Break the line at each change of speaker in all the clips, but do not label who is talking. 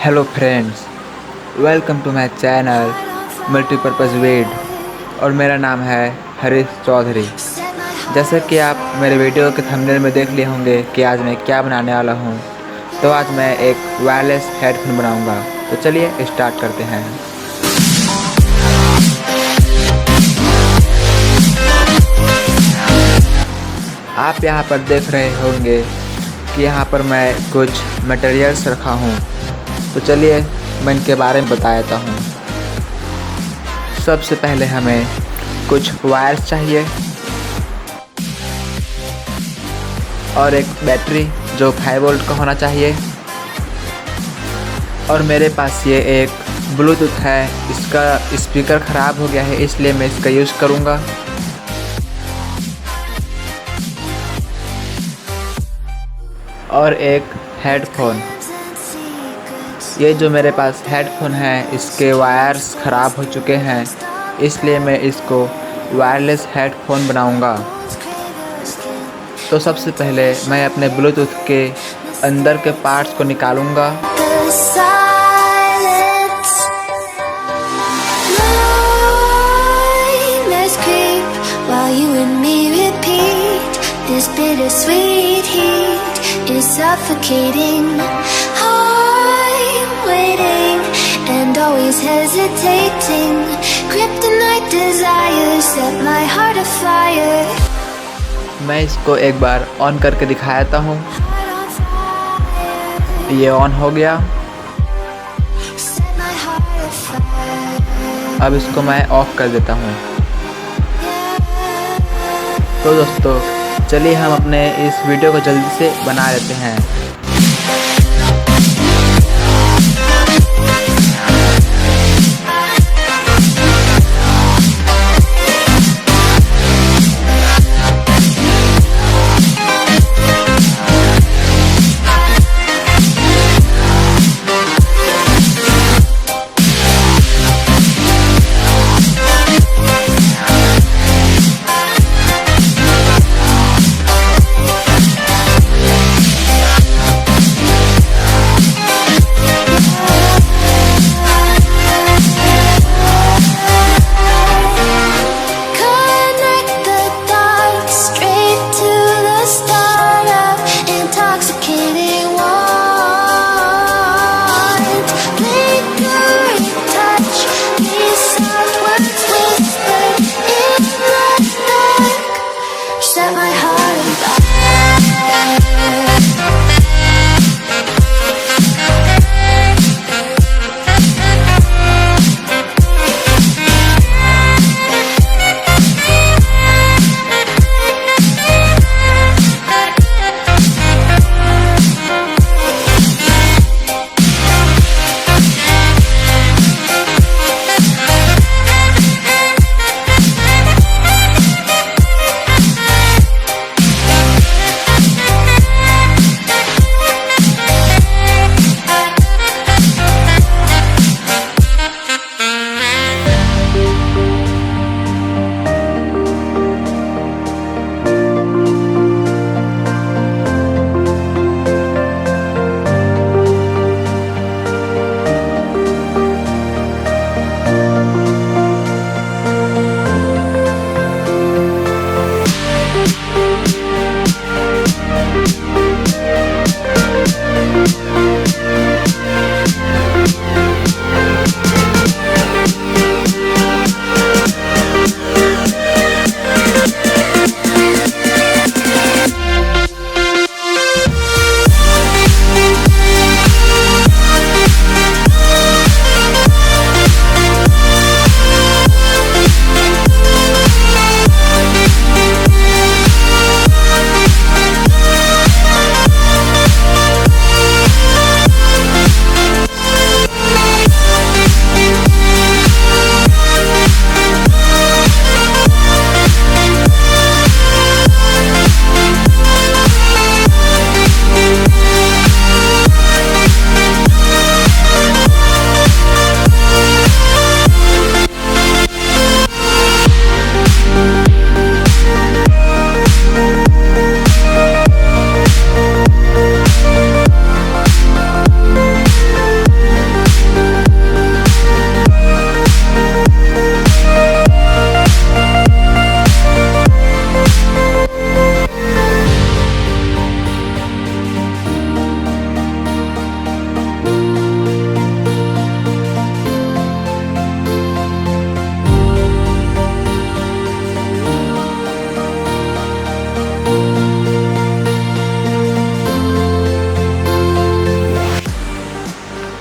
Hello friends, welcome to my channel multipurpose वेड और मेरा नाम है हरीश चौधरी। जैसे कि आप मेरे वीडियो के थंबनेल में देख लिए होंगे कि आज मैं क्या बनाने वाला हूँ। तो आज मैं एक वायरलेस हेडफोन बनाऊँगा। तो चलिए स्टार्ट करते हैं। आप यहाँ पर देख रहे होंगे कि यहाँ पर मैं कुछ मटेरियल्स रखा हूँ। तो चलिए मैं इनके बारे में बता देता हूँ। सबसे पहले हमें कुछ वायर्स चाहिए और एक बैटरी जो 5 वोल्ट का होना चाहिए। और मेरे पास ये एक ब्लूटूथ है, इसका स्पीकर ख़राब हो गया है इसलिए मैं इसका यूज़ करूँगा। और एक हेडफोन। ये जो मेरे पास हेडफोन है इसके वायर्स ख़राब हो चुके हैं, इसलिए मैं इसको वायरलेस हेडफोन बनाऊंगा। तो सबसे पहले मैं अपने ब्लूटूथ के अंदर के पार्ट्स को निकालूंगा।
And always hesitating, kryptonite desires set my heart afire.
मैं इसको एक बार ऑन करके दिखाता हूँ। ये ऑन हो गया। अब इसको मैं ऑफ कर देता हूँ। तो दोस्तों चलिए हम अपने इस वीडियो को जल्दी से बना लेते हैं।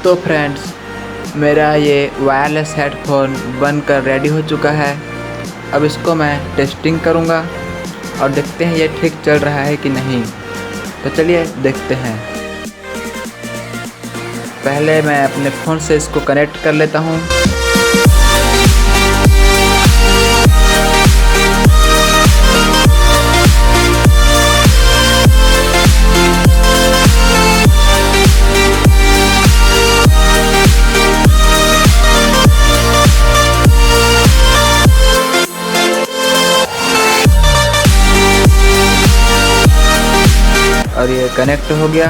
तो फ्रेंड्स, मेरा ये वायरलेस हेडफोन बनकर रेडी हो चुका है। अब इसको मैं टेस्टिंग करूँगा और देखते हैं ये ठीक चल रहा है कि नहीं। तो चलिए देखते हैं। पहले मैं अपने फ़ोन से इसको कनेक्ट कर लेता हूँ। और ये कनेक्ट हो गया।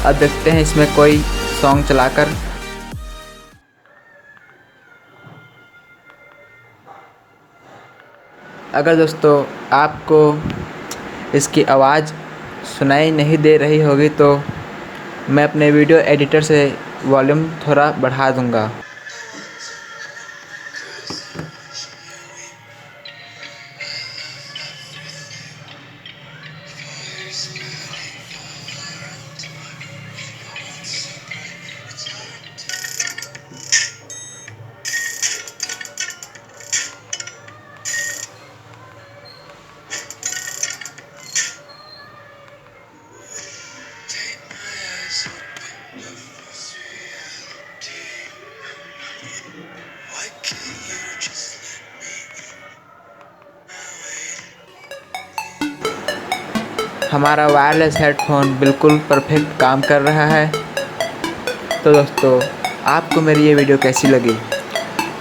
अब देखते हैं इसमें कोई सॉन्ग चलाकर। अगर दोस्तों आपको इसकी आवाज़ सुनाई नहीं दे रही होगी तो मैं अपने वीडियो एडिटर से वॉल्यूम थोड़ा बढ़ा दूंगा। हमारा वायरलेस हेडफोन बिल्कुल परफेक्ट काम कर रहा है। तो दोस्तों, आपको मेरी ये वीडियो कैसी लगी?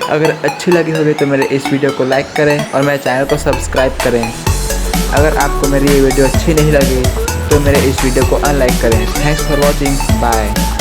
अगर अच्छी लगी होगी तो मेरे इस वीडियो को लाइक करें और मेरे चैनल को सब्सक्राइब करें। अगर आपको मेरी ये वीडियो अच्छी नहीं लगी तो मेरे इस वीडियो को अनलाइक करें। Thanks for watching. बाय।